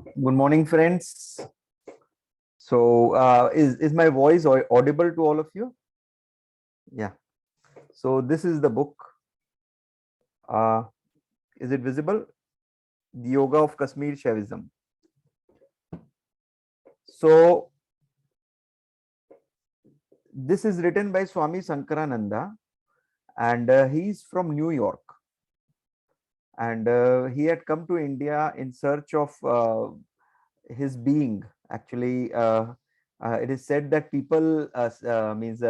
Good morning, friends. So, is my voice audible to all of you? Yeah. So this is the book. Uh, is it visible? The Yoga of Kashmir Shaivism. So this is written by Swami Sankarananda, and he's from New York, and he had come to India in search of his being. Actually, it is said that people means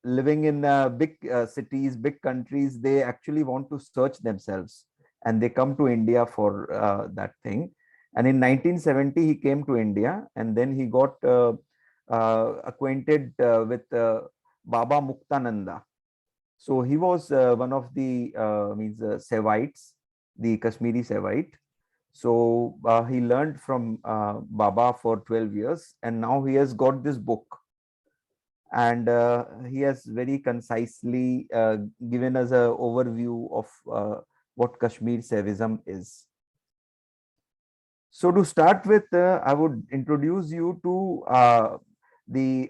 living in big cities, big countries, they actually want to search themselves, and they come to India for that thing. And in 1970, he came to India, and then he got acquainted with Baba Muktananda. So he was one of the means Sevites, the Kashmiri Sevite. So he learned from Baba for 12 years, and now he has got this book, and he has very concisely given us an overview of what Kashmir Shaivism is. So to start with, I would introduce you to the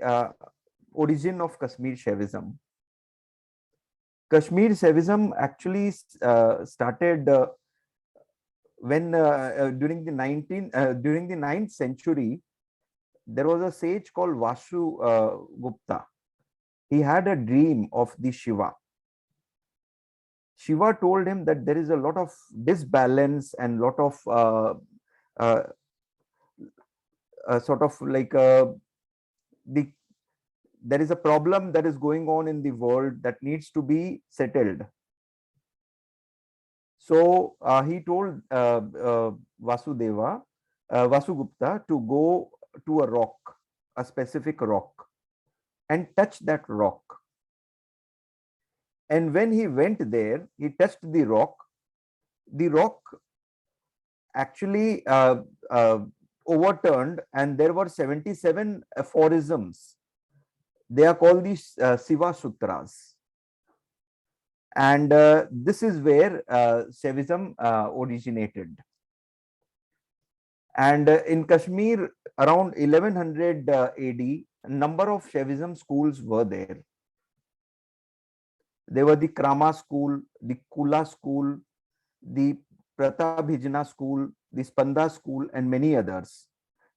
origin of Kashmir Shaivism. Kashmir Shaivism actually started when during the 9th century. There was a sage called Vasu Gupta. He had a dream of the Shiva. Shiva told him that there is a lot of disbalance and lot of uh, sort of like the there is a problem that is going on in the world that needs to be settled. So he told Vasugupta to go to a rock, a specific rock, and touch that rock. And when he went there, he touched the rock. The rock actually overturned, and there were 77 aphorisms. They are called the Shiva Sutras. And this is where Shaivism originated. And in Kashmir, around 1100 AD, a number of Shaivism schools were there. There were the Krama school, the Kula school, the Pratabhijna school, the Spanda school, and many others.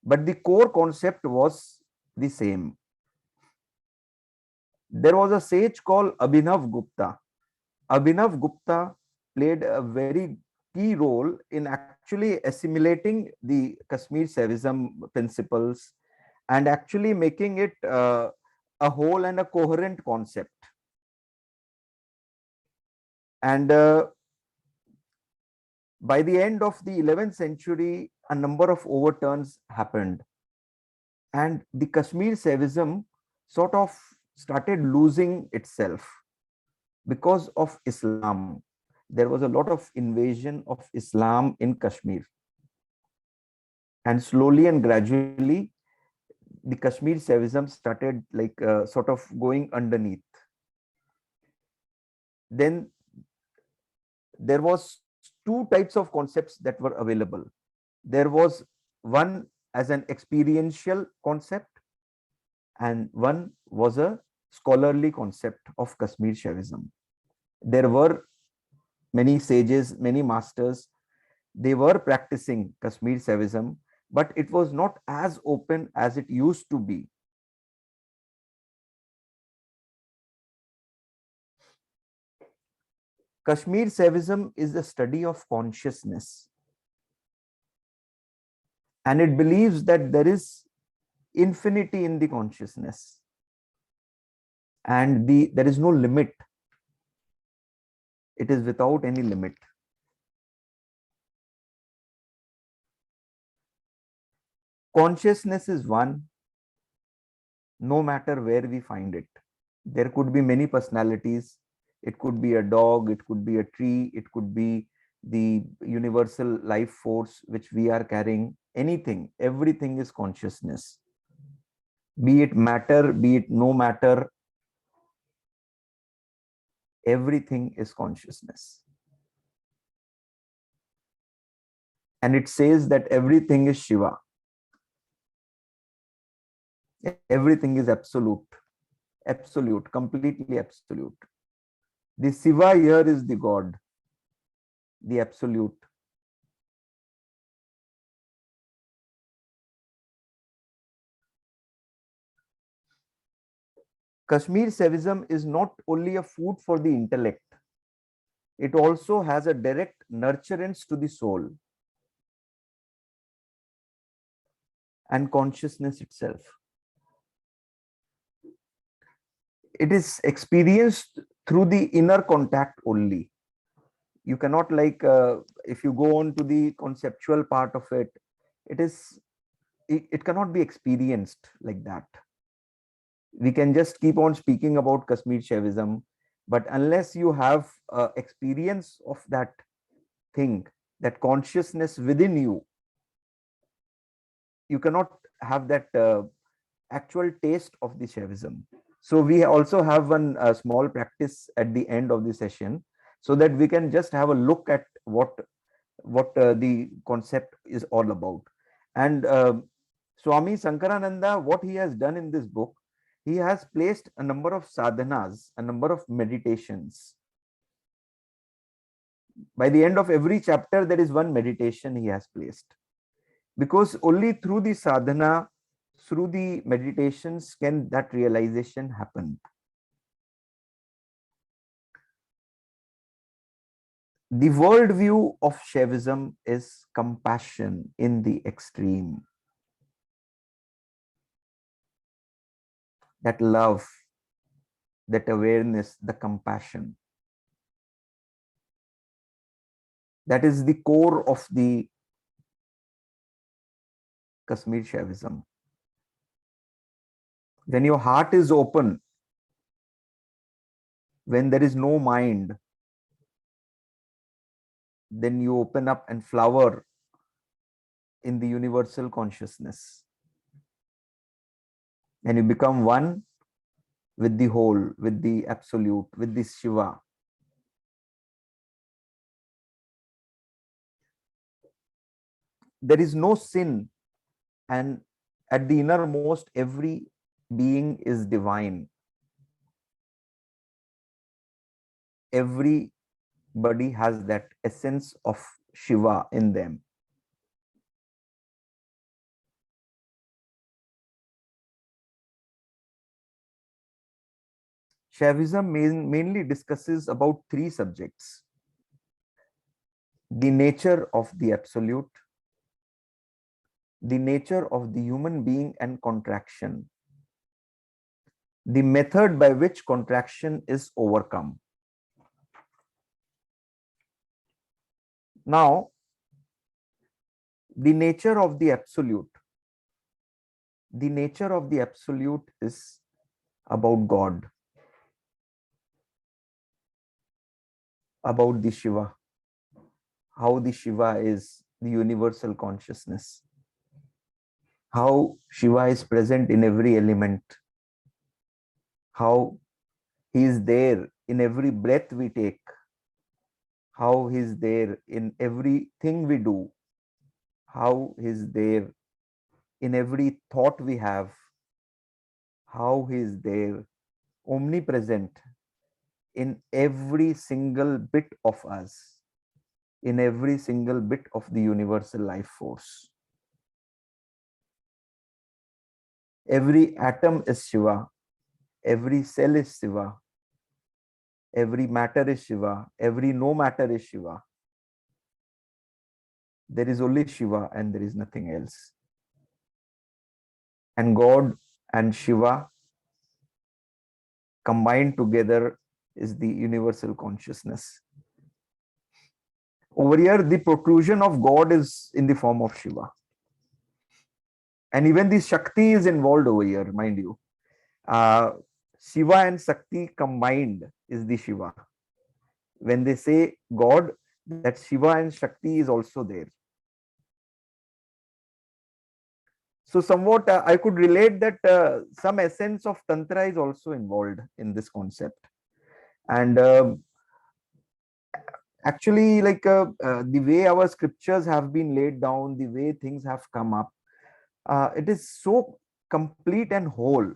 But the core concept was the same. There was a sage called Abhinav Gupta. Abhinav Gupta played a very key role in actually assimilating the Kashmir Shaivism principles and actually making it a whole and a coherent concept. And by the end of the 11th century, a number of overturns happened. And the Kashmir Shaivism sort of started losing itself because of Islam. There was a lot of invasion of Islam in Kashmir. And slowly and gradually, the Kashmir Shaivism started like sort of going underneath. Then there was two types of concepts that were available. There was one as an experiential concept, and one was a scholarly concept of Kashmir Shaivism. There were many sages, many masters. They were practicing Kashmir Shaivism, but it was not as open as it used to be. Kashmir Shaivism is the study of consciousness, and it believes that there is infinity in the consciousness, and there is no limit. It is without any limit. Consciousness is one, no matter where we find it. There could be many personalities. It could be a dog, it could be a tree, it could be the universal life force which we are carrying. Anything, everything is consciousness. Be it matter, be it no matter, everything is consciousness. and it says that everything is Shiva. Everything is absolute, absolute, completely absolute. The Shiva here is the God, the absolute. Kashmir Shaivism is not only a food for the intellect, it also has a direct nurturance to the soul and consciousness itself. It is experienced through the inner contact only. You cannot if you go on to the conceptual part of it, it cannot be experienced like that. We can just keep on speaking about Kashmir Shaivism, but unless you have experience of that thing, that consciousness within you, you cannot have that actual taste of the Shaivism. So we also have one small practice at the end of the session, so that we can just have a look at what the concept is all about. And Swami Sankarananda, what he has done in this book, he has placed a number of sadhanas, a number of meditations. By the end of every chapter, there is one meditation he has placed, because only through the sadhana, through the meditations, can that realization happen. The worldview of Shaivism is compassion in the extreme. That love, that awareness, the compassion. That is the core of the Kashmir Shaivism. When your heart is open, when there is no mind, then you open up and flower in the universal consciousness. And you become one with the whole, with the absolute, with the Shiva. There is no sin, and at the innermost, every being is divine. Everybody has that essence of Shiva in them. Shaivism mainly discusses about three subjects: the nature of the absolute, the nature of the human being and contraction, the method by which contraction is overcome. Now, the nature of the absolute. The nature of the absolute is about God, about the Shiva, how the Shiva is the universal consciousness, how Shiva is present in every element, how he is there in every breath we take, how he is there in everything we do, how he is there in every thought we have, how he is there omnipresent in every single bit of us, in every single bit of the universal life force. Every atom is Shiva, every cell is Shiva, every matter is Shiva, every no matter is Shiva. There is only Shiva and there is nothing else. And God and Shiva combined together is the universal consciousness. Over here, the protrusion of God is in the form of Shiva. And even the Shakti is involved over here, mind you. Shiva and Shakti combined is the Shiva. When they say God, that Shiva and Shakti is also there. So somewhat I could relate that some essence of Tantra is also involved in this concept. And Actually, like the way our scriptures have been laid down, the way things have come up, it is so complete and whole.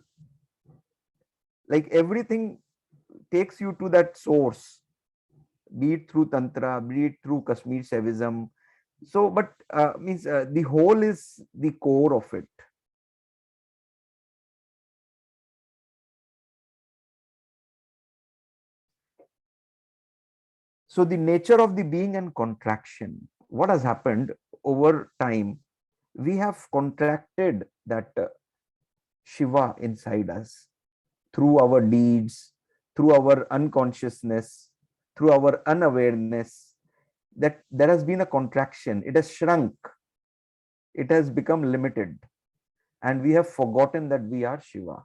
Like everything takes you to that source, be it through Tantra, be it through Kashmir Shaivism. So, but means the whole is the core of it. So, the nature of the being and contraction. What has happened over time? We have contracted that Shiva inside us through our deeds, through our unconsciousness, through our unawareness. That there has been a contraction. It has shrunk. It has become limited, and we have forgotten that we are Shiva.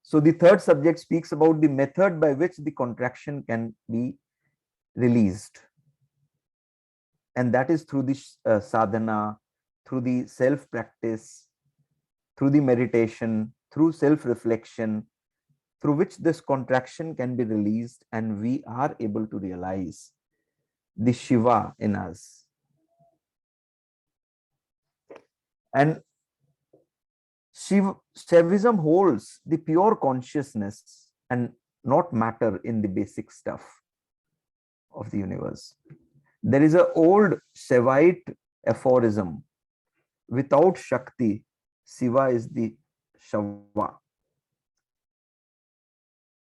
So the third subject speaks about the method by which the contraction can be released, and that is through the sadhana, through the self practice, through the meditation, through self reflection, through which this contraction can be released, and we are able to realize the Shiva in us. And Shaivism holds the pure consciousness and not matter in the basic stuff of the universe. There is an old Shaivite aphorism: without Shakti, Shiva is the Shava.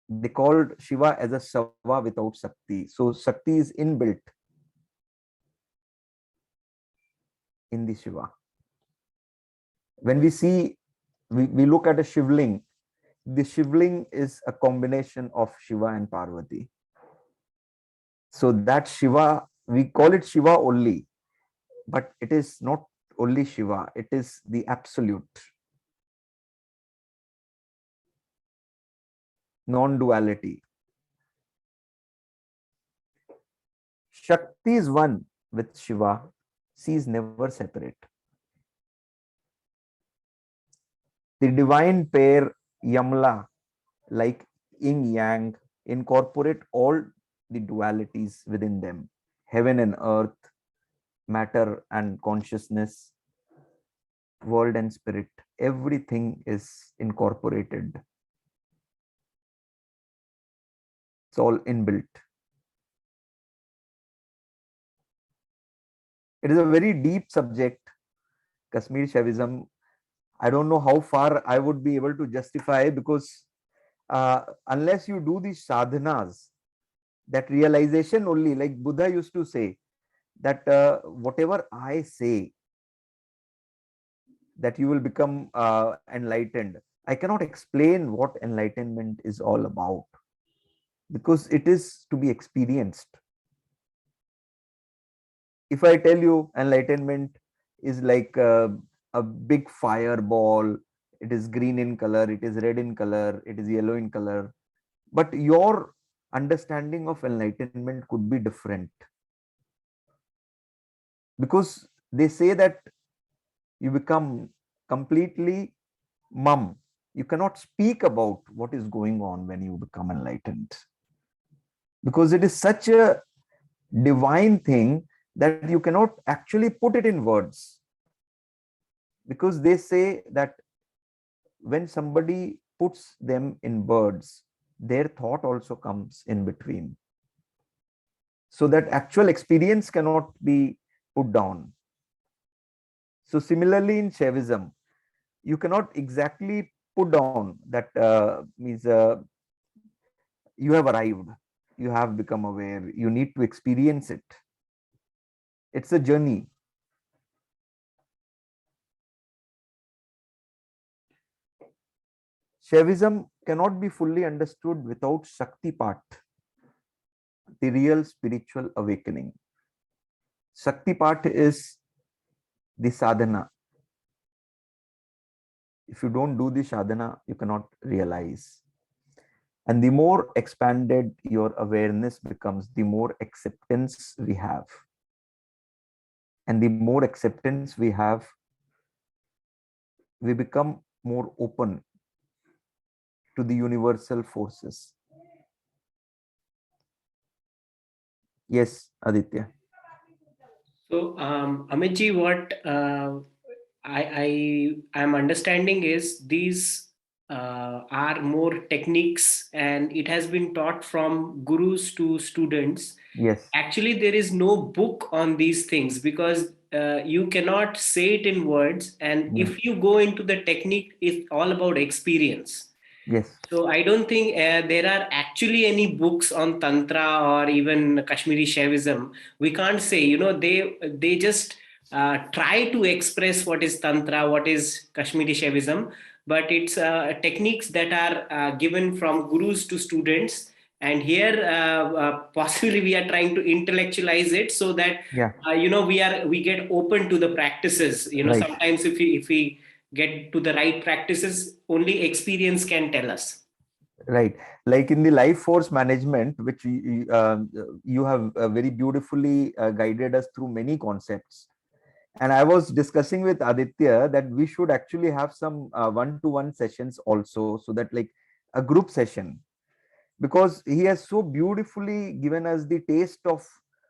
They called Shiva as a Shava without Shakti. So Shakti is inbuilt in the Shiva. When we see, we look at a Shivling, the Shivling is a combination of Shiva and Parvati. So that Shiva, we call it Shiva only, but it is not only Shiva, it is the absolute, non-duality. Shakti is one with Shiva. She is never separate. The divine pair, Yamla, like yin yang, incorporate all the dualities within them: heaven and earth, matter and consciousness, world and spirit. Everything is incorporated. It's all inbuilt. It is a very deep subject, Kashmir Shaivism. I don't know how far I would be able to justify, because unless you do these sadhanas, that realization only, like Buddha used to say, that whatever I say, that you will become enlightened. I cannot explain what enlightenment is all about, because it is to be experienced. If I tell you enlightenment is like a big fireball, it is green in color, it is red in color, it is yellow in color, but your understanding of enlightenment could be different, because they say that you become completely mum. You cannot speak about what is going on when you become enlightened, because it is such a divine thing that you cannot actually put it in words. Because they say that when somebody puts them in words, their thought also comes in between. So that actual experience cannot be put down. So similarly in Shaivism, you cannot exactly put down that means you have arrived, you have become aware, you need to experience it. It's a journey. Shaivism cannot be fully understood without Shakti part, the real spiritual awakening. Shakti part is the sadhana. If you don't do the sadhana, you cannot realize. And the more expanded your awareness becomes, the more acceptance we have. And the more acceptance we have, we become more open to the universal forces. Yes, Aditya. So, Amitji, what I am understanding is these are more techniques, and it has been taught from gurus to students. Yes, Actually, there is no book on these things, because you cannot say it in words, and yeah, if you go into the technique, it's all about experience. yes, So I don't think there are actually any books on Tantra or even Kashmiri Shaivism. We can't say, they just try to express what is Tantra, what is Kashmiri Shaivism, but it's techniques that are given from gurus to students. And here, possibly, we are trying to intellectualize it so that yeah, we get open to the practices. right, Sometimes if we get to the right practices, only experience can tell us. right. Like in the life force management, which you have very beautifully guided us through many concepts. And I was discussing with Aditya that we should actually have some one-to-one sessions also, so that like a group session, because he has so beautifully given us the taste of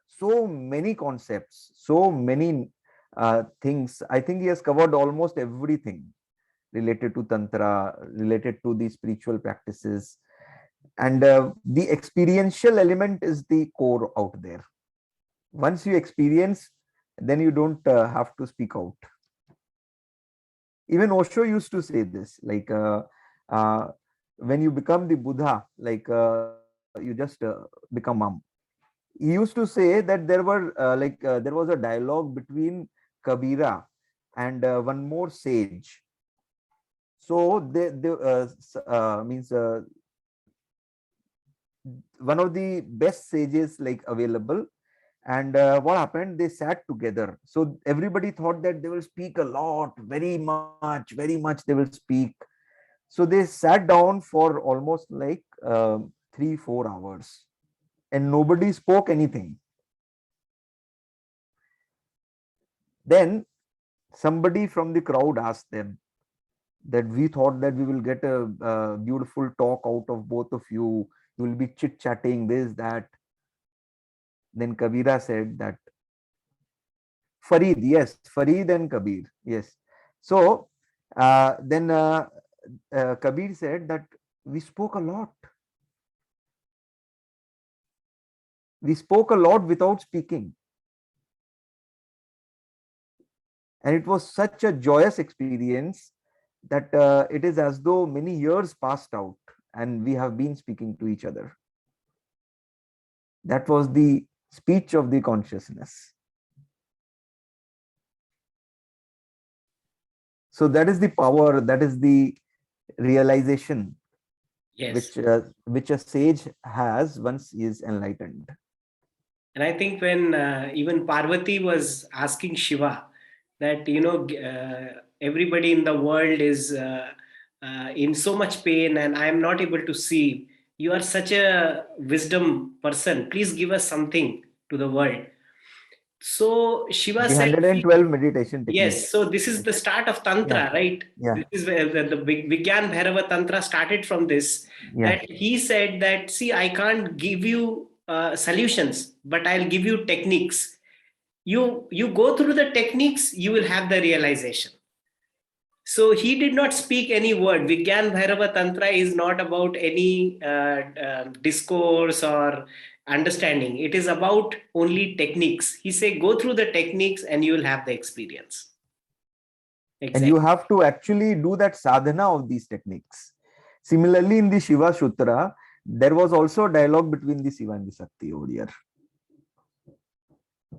so many concepts, so many things. I think he has covered almost everything related to Tantra, related to the spiritual practices. And the experiential element is the core out there. Once you experience, then you don't have to speak out. Even Osho used to say this, like uh, when you become the Buddha, like you just become mum. He used to say that there was a dialogue between Kabira and one more sage. So means one of the best sages like available. And what happened, they sat together, so everybody thought that they will speak a lot, very much they will speak. So they sat down for almost like 3-4 hours, and nobody spoke anything. Then somebody from the crowd asked them that we thought that we will get a beautiful talk out of both of you. You will be chit chatting this, that. Then Kabira said that Farid, yes, Farid and Kabir, yes. So then Kabir said that we spoke a lot. We spoke a lot without speaking. And it was such a joyous experience that it is as though many years passed out and we have been speaking to each other. That was the speech of the consciousness. So that is the power, that is the realization Yes. which a sage has once he is enlightened. And I think when even Parvati was asking Shiva that, everybody in the world is in so much pain, and I am not able to see. You are such a wisdom person. Please give us something to the world. So Shiva The said, 112 meditation yes, techniques. so this is Yes. the start of Yeah. Tantra, right? Yeah. This is where the Vigyan Bhairava Tantra started from this. Yeah. That he said that, see, I can't give you solutions, but I'll give you techniques. You go through the techniques, you will have the realization. So he did not speak any word. Vigyan Bhairava Tantra is not about any discourse or understanding. It is about only techniques. He say, go through the techniques and you will have the experience. And you Exactly. have to actually do that sadhana of these techniques. Similarly, in the Shiva Sutra, there was also a dialogue between the Shiva and the Sakti over here.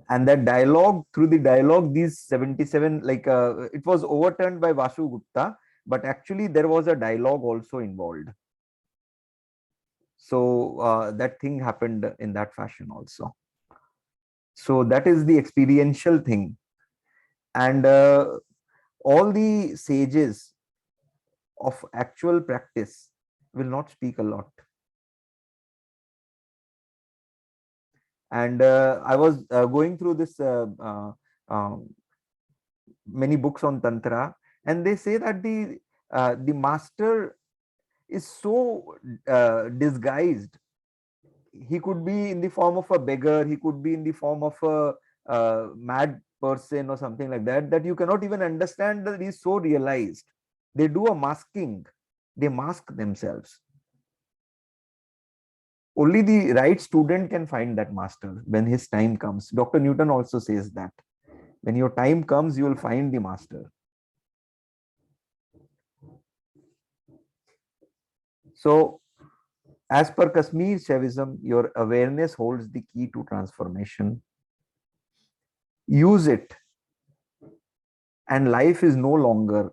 And that dialogue, through the dialogue, these 77, like it was overturned by Vasu Gupta, but actually there was a dialogue also involved. So that thing happened in that fashion also. So that is the experiential thing. And all the sages of actual practice will not speak a lot. And I was going through this um, many books on Tantra, and they say that the master is so disguised he could be in the form of a beggar, he could be in the form of a mad person or something like that, that you cannot even understand that he's so realized. They do a masking, they mask themselves. Only the right student can find that master when his time comes. Dr. Newton also says that when your time comes, you will find the master. So, as per Kashmir Shaivism, your awareness holds the key to transformation. Use it, and life is no longer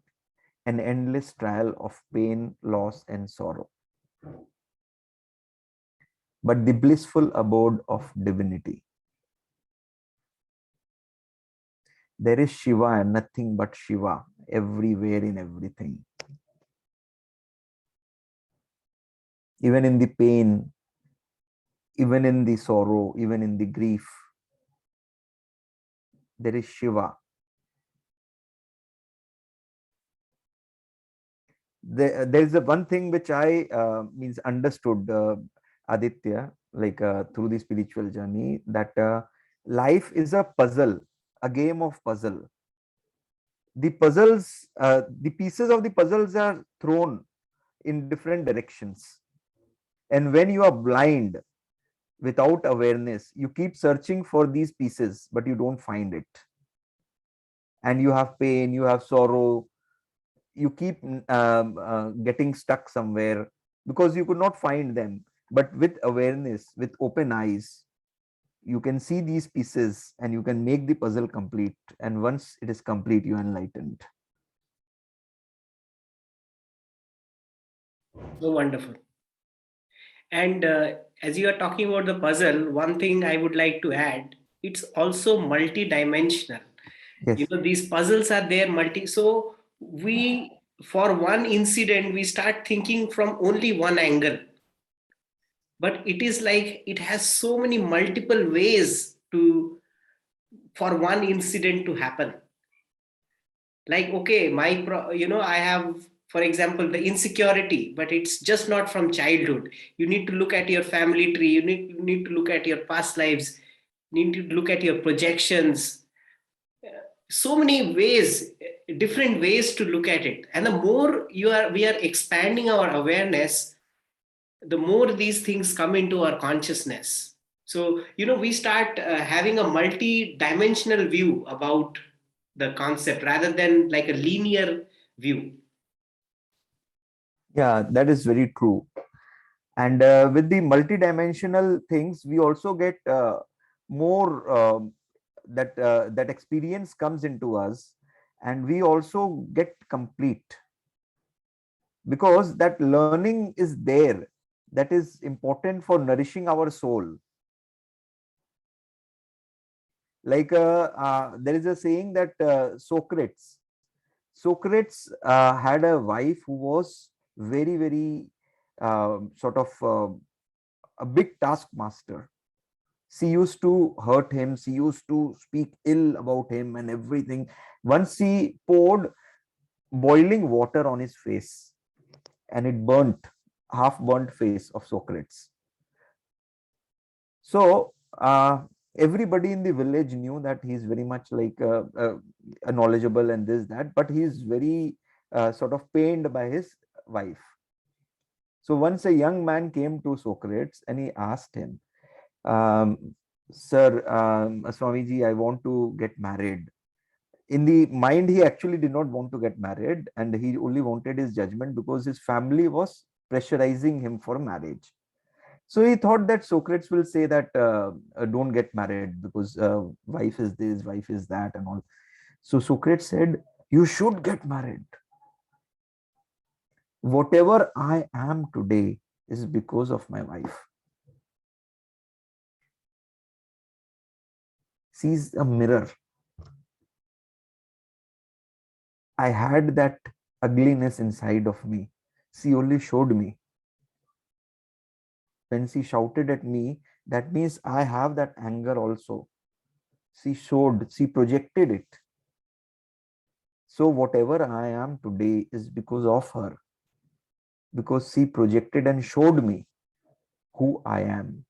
an endless trial of pain, loss, and sorrow, but the blissful abode of divinity. There is Shiva and nothing but Shiva everywhere in everything. Even in the pain, even in the sorrow, even in the grief, there is Shiva. There's a one thing which I means understood, Aditya, like through the spiritual journey, that life is a puzzle, a game of puzzle. The puzzles, the pieces of the puzzles are thrown in different directions. And when you are blind, without awareness, you keep searching for these pieces, but you don't find it. And you have pain, you have sorrow, you keep getting stuck somewhere because you could not find them. But with awareness, with open eyes, you can see these pieces and you can make the puzzle complete. And once it is complete, you are enlightened. So wonderful. And as you are talking about the puzzle, one thing I would like to add, it's also multi-dimensional. Yes. These puzzles are there multi. So we, for one incident, we start thinking from only one angle. But it is like it has so many multiple ways to for one incident to happen. Like, okay, I have, for example, the insecurity, but it's just not from childhood. You need to look at your family tree, you need to look at your past lives, you need to look at your projections. So many ways, different ways to look at it. And the more we are expanding our awareness, the more these things come into our consciousness. So we start having a multi-dimensional view about the concept rather than like a linear view. Yeah, that is very true. And with the multidimensional things, we also get more that experience comes into us, and we also get complete because that learning is there, that is important for nourishing our soul. Like there is a saying that Socrates had a wife who was very, very sort of a big taskmaster. She used to hurt him, she used to speak ill about him and everything. Once she poured boiling water on his face, and it burnt, half burnt face of Socrates. So everybody in the village knew that he's very much like knowledgeable and this that, but he's very sort of pained by his wife. So once a young man came to Socrates and he asked him, um, "Sir, Swamiji, I want to get married." In the mind, he actually did not want to get married, and he only wanted his judgment because his family was pressurizing him for marriage. So he thought that Socrates will say that don't get married because wife is this, wife is that, and all. So Socrates said, "You should get married. Whatever I am today is because of my wife. She's a mirror. I had that ugliness inside of me. She only showed me. When she shouted at me, that means I have that anger also. She showed, she projected it. So whatever I am today is because of her, because she projected and showed me who I am."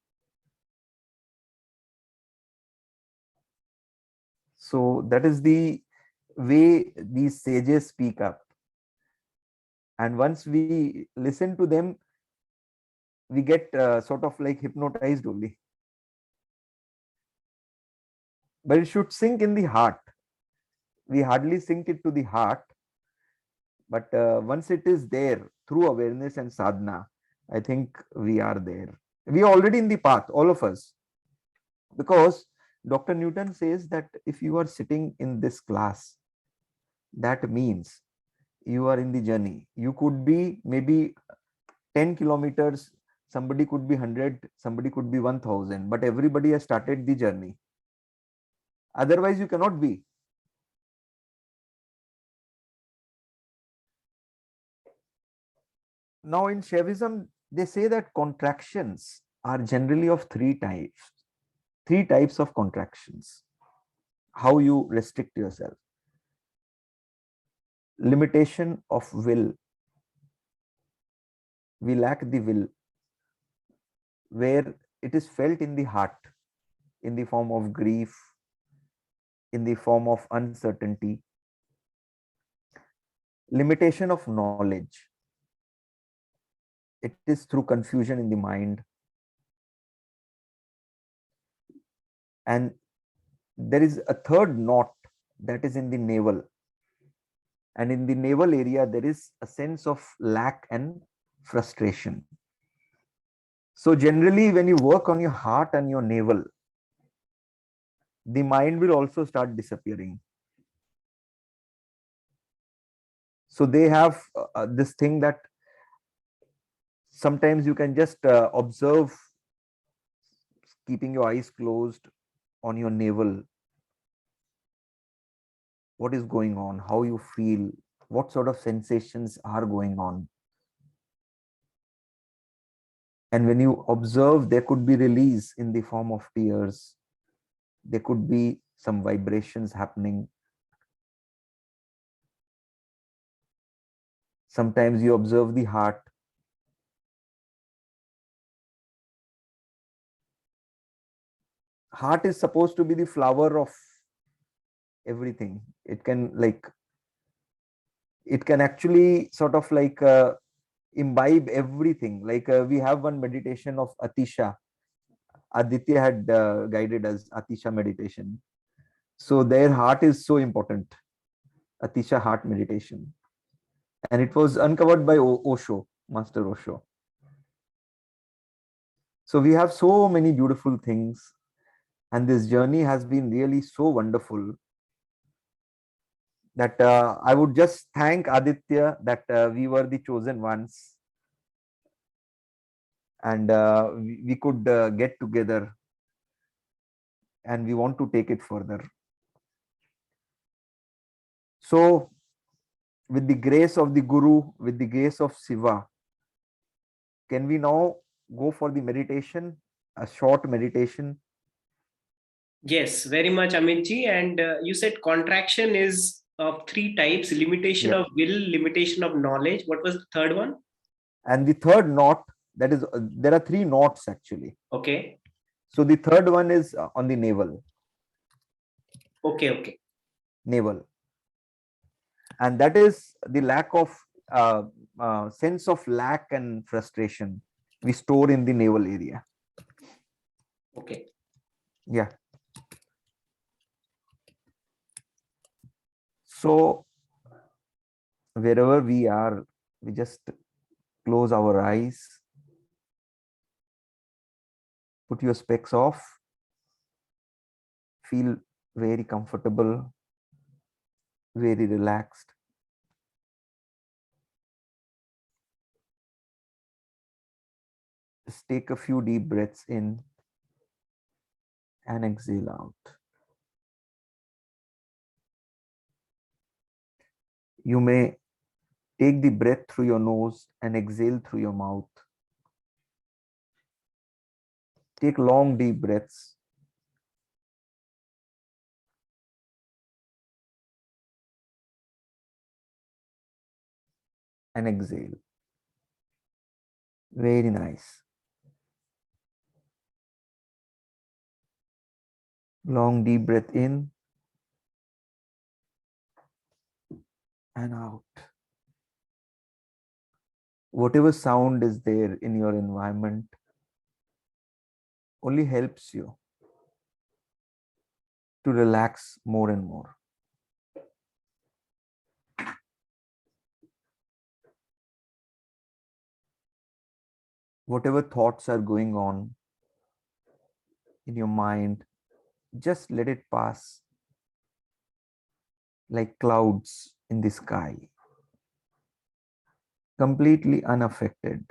So that is the way these sages speak up. And once we listen to them, we get sort of like hypnotized only. But it should sink in the heart. We hardly sink it to the heart, but once it is there through awareness and sadhana, I think we are there. We are already in the path, all of us. Because Dr. Newton says that if you are sitting in this class, that means you are in the journey. You could be maybe 10 kilometers, somebody could be 100, somebody could be 1000, but everybody has started the journey. Otherwise, you cannot be. Now, in Shaivism, they say that contractions are generally of three types of contractions. How you restrict yourself. Limitation of will. We lack the will, where it is felt in the heart, in the form of grief, in the form of uncertainty. Limitation of knowledge. It is through confusion in the mind. And there is a third knot that is in the navel. And in the navel area, there is a sense of lack and frustration. So generally, when you work on your heart and your navel, the mind will also start disappearing. So they have this thing that sometimes you can just observe, keeping your eyes closed on your navel, what is going on, how you feel, what sort of sensations are going on. And when you observe, there could be release in the form of tears. There could be some vibrations happening. Sometimes you observe the heart. Heart is supposed to be the flower of everything. It can actually sort of like imbibe everything. Like we have one meditation of Atisha. Aditya had guided us Atisha meditation. So their heart is so important. Atisha heart meditation. And it was uncovered by Osho, Master Osho. So we have so many beautiful things. And this journey has been really so wonderful that I would just thank Aditya that we were the chosen ones. And we could get together, and we want to take it further. So with the grace of the Guru, with the grace of Shiva, can we now go for the meditation, a short meditation? Yes, very much, Amitji. And you said contraction is of three types: limitation Yeah. of will, limitation of knowledge. What was the third one? And the third knot, that is, there are three knots actually. Okay. So the third one is on the navel. Okay. Navel. And that is the lack of sense of lack and frustration we store in the navel area. Okay. Yeah. So wherever we are, we just close our eyes, put your specs off, feel very comfortable, very relaxed. Just take a few deep breaths in and exhale out. You may take the breath through your nose and exhale through your mouth. Take long deep breaths. And exhale. Very nice. Long deep breath in and out. Whatever sound is there in your environment only helps you to relax more and more. Whatever thoughts are going on in your mind, just let it pass like clouds in the sky, completely unaffected.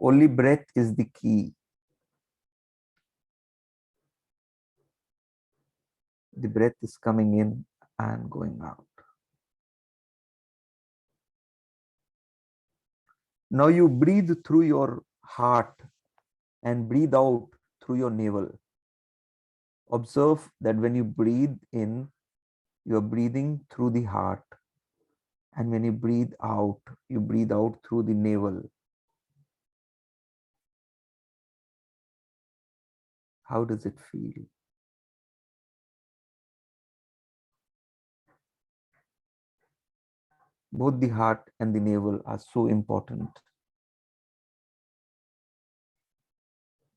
Only breath is the key. The breath is coming in and going out. Now you breathe through your heart and breathe out through your navel. Observe that when you breathe in, you are breathing through the heart. And when you breathe out through the navel. How does it feel? Both the heart and the navel are so important.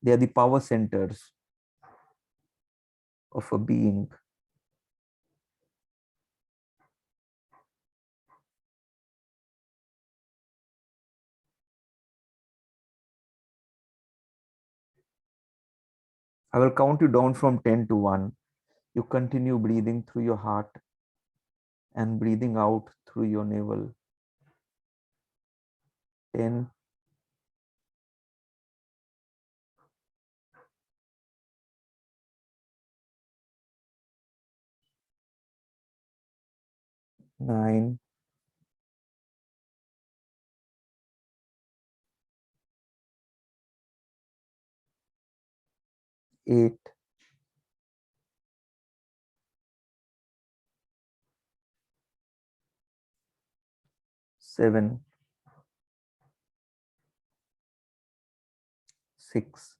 They are the power centers of a being. I will count you down from 10 to 1. You continue breathing through your heart and breathing out through your navel. 10, 9, 8, 7, 6,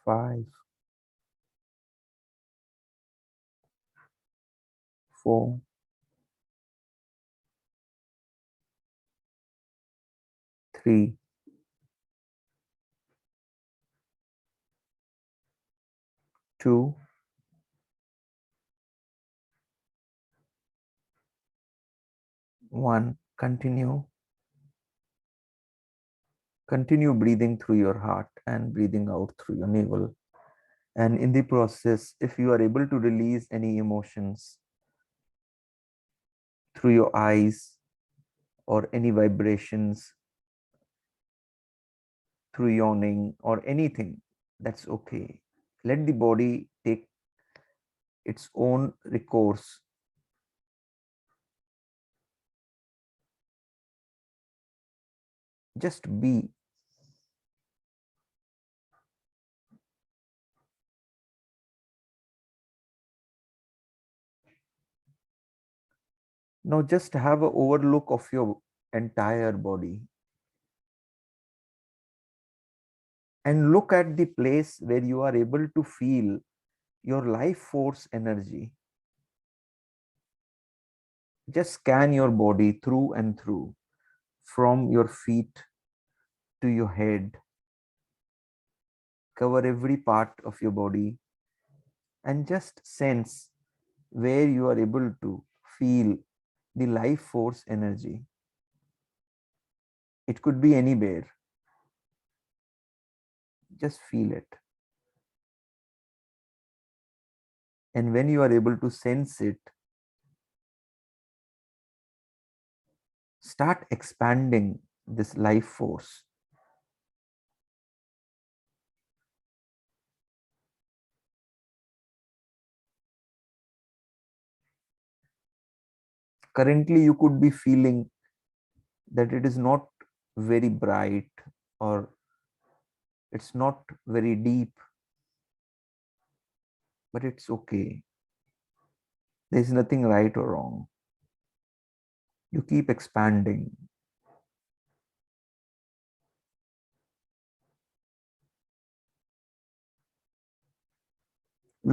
5, 4, 3, 2, 1. Continue breathing through your heart and breathing out through your navel. And in the process, if you are able to release any emotions through your eyes or any vibrations through yawning or anything, that's okay. Let the body take its own recourse. Just be. Now just have an overlook of your entire body and look at the place where you are able to feel your life force energy. Just scan your body through and through, from your feet to your head. Cover every part of your body and just sense where you are able to feel the life force energy. It could be anywhere. Just feel it. And when you are able to sense it, start expanding this life force. Currently, you could be feeling that it is not very bright or it's not very deep, but it's okay. There is nothing right or wrong. You keep expanding.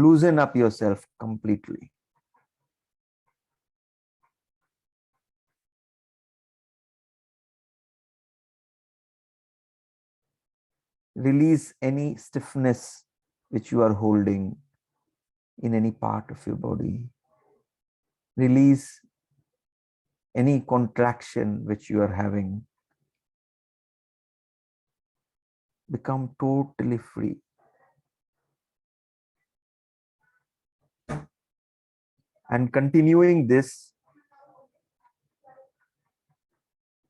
Loosen up yourself completely. Release any stiffness which you are holding in any part of your body. Release any contraction which you are having. Become totally free. And continuing this,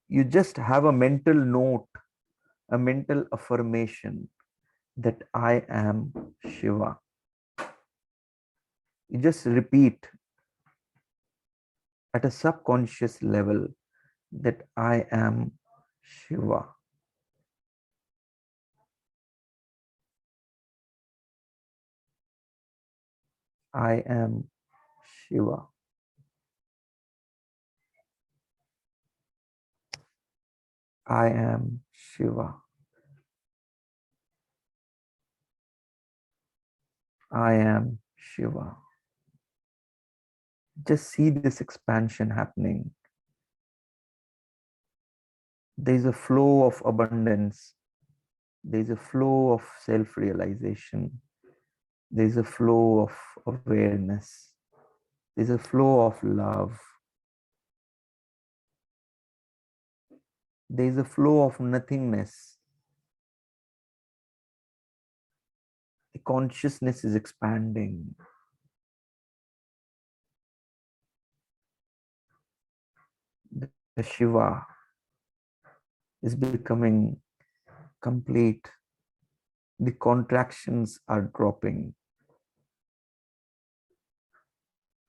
you just have a mental note, a mental affirmation that I am Shiva. You just repeat at a subconscious level that I am Shiva. I am Shiva. I am Shiva. I am Shiva. Just see this expansion happening. There's a flow of abundance. There's a flow of self-realization. There's a flow of awareness. There's a flow of love. There's a flow of nothingness. The consciousness is expanding. The Shiva is becoming complete. The contractions are dropping.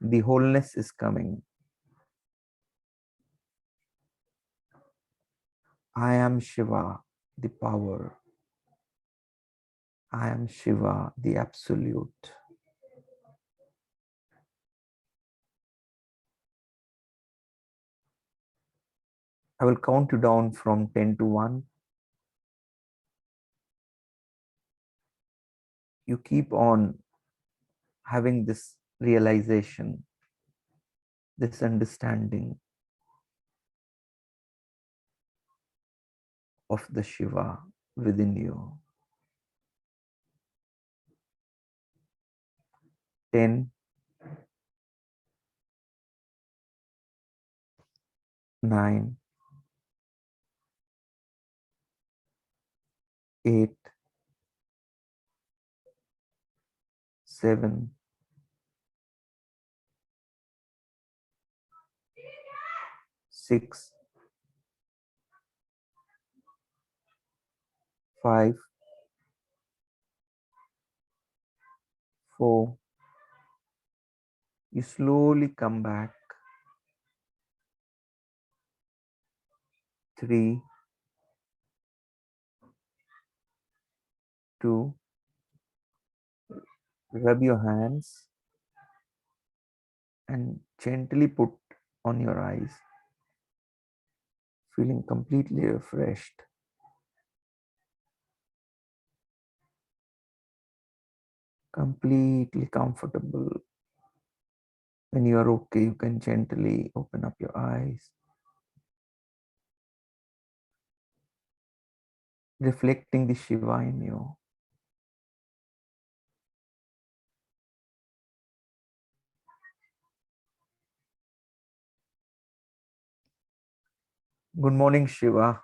The wholeness is coming. I am Shiva, the power. I am Shiva, the absolute. I will count you down from 10 to 1. You keep on having this realization, this understanding of the Shiva within you. 10, 9, 8, 7, 6, 5, 4. You slowly come back. 3, 2. Rub your hands and gently put on your eyes, feeling completely refreshed. Completely comfortable. When you are okay, you can gently open up your eyes, reflecting the Shiva in you. Good morning, Shiva.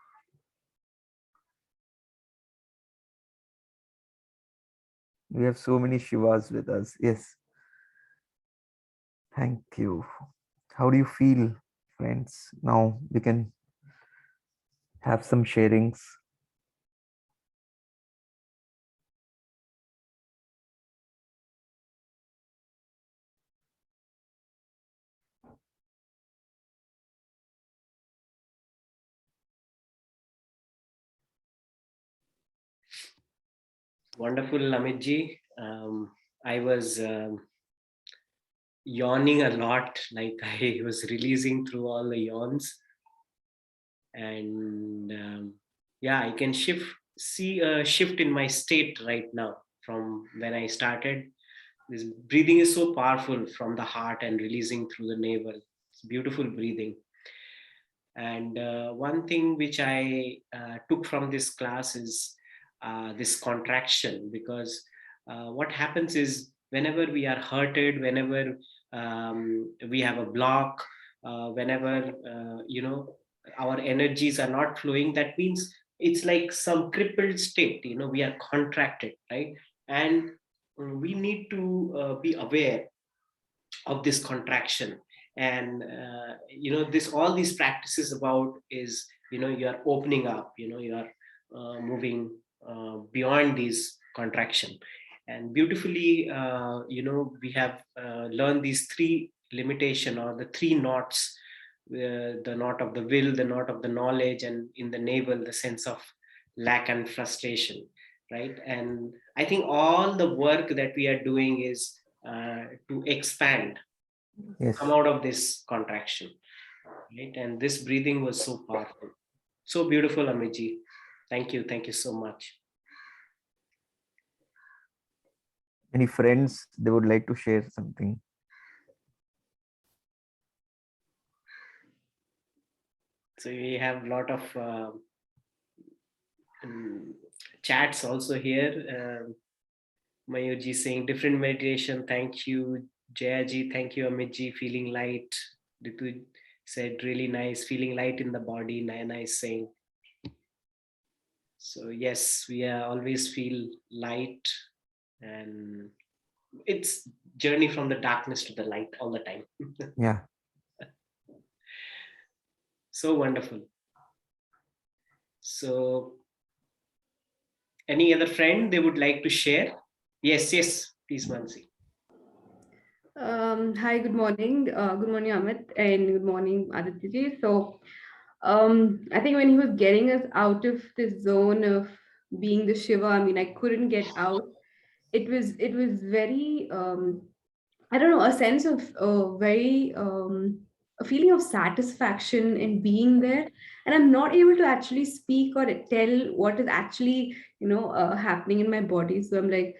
We have so many Shivas with us. Yes. Thank you. How do you feel, friends? Now we can have some sharings. Wonderful, Amitji. I was yawning a lot, like I was releasing through all the yawns. And yeah, I can see a shift in my state right now from when I started. This breathing is so powerful from the heart and releasing through the navel. It's beautiful breathing. And one thing which I took from this class is this contraction, because what happens is whenever we are hurted, whenever we have a block, whenever our energies are not flowing, that means it's like some crippled state. We are contracted, right? And we need to be aware of this contraction. And this all these practices about is, you are opening up, you are moving beyond these contraction. And beautifully, we have learned these three limitation, or the three knots: the knot of the will, the knot of the knowledge, and in the navel the sense of lack and frustration, right? And I think all the work that we are doing is to expand, to Yes. come out of this contraction, right? And this breathing was so powerful, so beautiful, Amiji. Thank you so much. Any friends, they would like to share something? So we have a lot of chats also here. Mayurji saying different meditation. Thank you, Jayaji. Thank you, Amitji. Feeling light. Ritu said really nice. Feeling light in the body. Nayana is saying. So yes, we always feel light, and it's journey from the darkness to the light all the time. Yeah. So wonderful. So any other friend they would like to share? Yes, please, Mansi. Hi, good morning. Good morning, Amit, and good morning, Aditya. So, I think when he was getting us out of this zone of being the Shiva, I mean, I couldn't get out. It was very, I don't know, a sense of very a feeling of satisfaction in being there, and I'm not able to actually speak or tell what is actually happening in my body. So I'm like,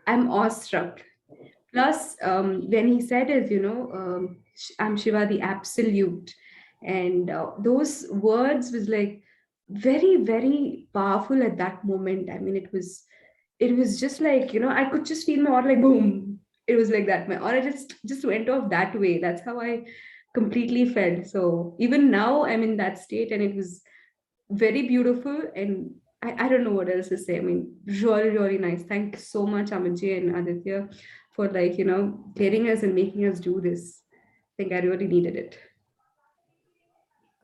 I'm awestruck. Plus, when he said is, I'm Shiva, the absolute. And those words was like very, very powerful at that moment. I mean, it was just like, I could just feel my aura like boom. It was like that. My aura just went off that way. That's how I completely felt. So even now I'm in that state, and it was very beautiful. And I don't know what else to say. I mean, really, really nice. Thank you so much, Amitji and Aditya, for getting us and making us do this. I think I really needed it.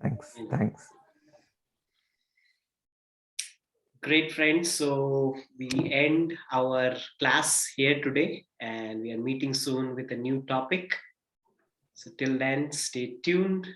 Thanks. Thanks. Great, friends. So we end our class here today, and we are meeting soon with a new topic. So till then, stay tuned.